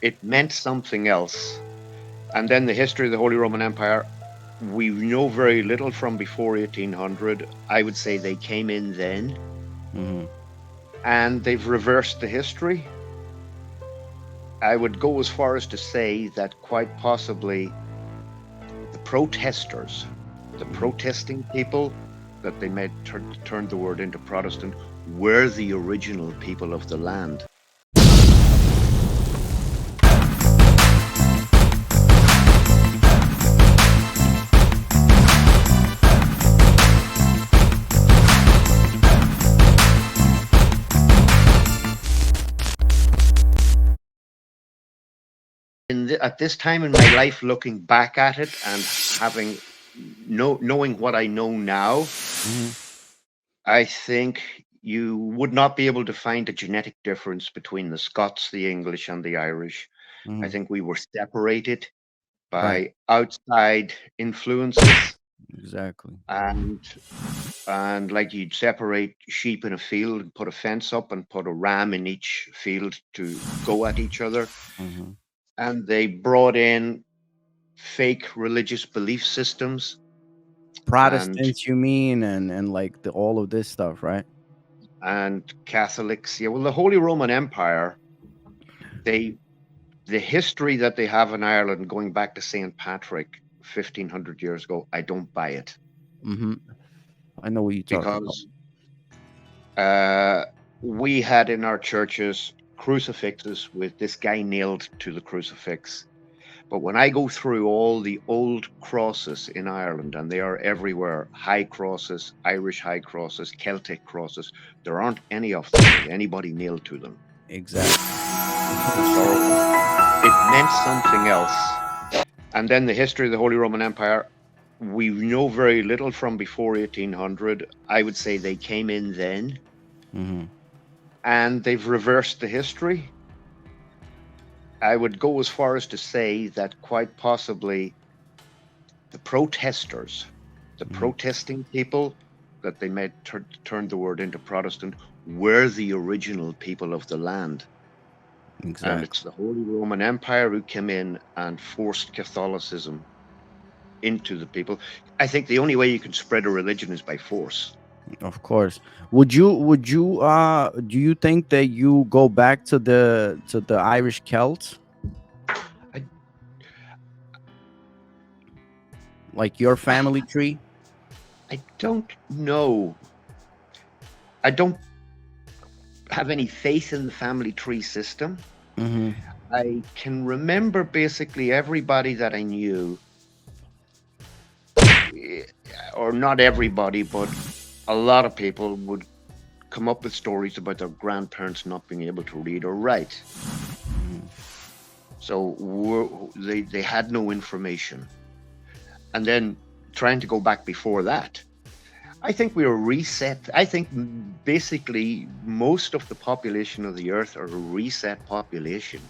it meant something else. And then the history of the Holy Roman Empire, we know very little from before 1800. I would say they came in then, Mm-hmm. and they've reversed the history. I would go as far as to say that quite possibly the protesters, the Mm-hmm. protesting people, that they made turned the word into Protestant, were the original people of the land. At this time in my life, looking back at it and having knowing what I know now, Mm-hmm. I think you would not be able to find a genetic difference between the Scots, the English, and the Irish. I Mm-hmm. think we were separated Right. by outside influences, Exactly. and like you'd separate sheep in a field and put a fence up and put a ram in each field to go at each other. Mm-hmm. And they brought in fake religious belief systems and Protestants, you mean, and like the all of this stuff, right? Catholics. Yeah, well, the Holy Roman Empire, they the history that they have in Ireland going back to St. Patrick 1500 years ago, I don't buy it, Mm-hmm. I know what you're talking about. because uh, we had in our churches crucifixes with this guy nailed to the crucifix. But when I go through all the old crosses in Ireland, and they are everywhere, high crosses, Irish high crosses, Celtic crosses, there aren't any of them with anybody nailed to them. Exactly. So it meant something else. And then the history of the Holy Roman Empire, we know very little from before 1800. I would say they came in then, Mm-hmm. and they've reversed the history. I would go as far as to say that quite possibly the protesters, the Mm-hmm. protesting people, that they made turned the word into Protestant, were the original people of the land. And Exactly. it's the Holy Roman Empire who came in and forced Catholicism into the people. I think the only way you can spread a religion is by force. Of course. Would you do you think that you go back to the Irish Celts, I, like your family tree? I don't know. I don't have any faith in the family tree system. Mm-hmm. I can remember basically everybody that I knew, eh, or not everybody, but a lot of people would come up with stories about their grandparents not being able to read or write. So they had no information. And then trying to go back before that, I think we were reset. I think basically most of the population of the earth are a reset population.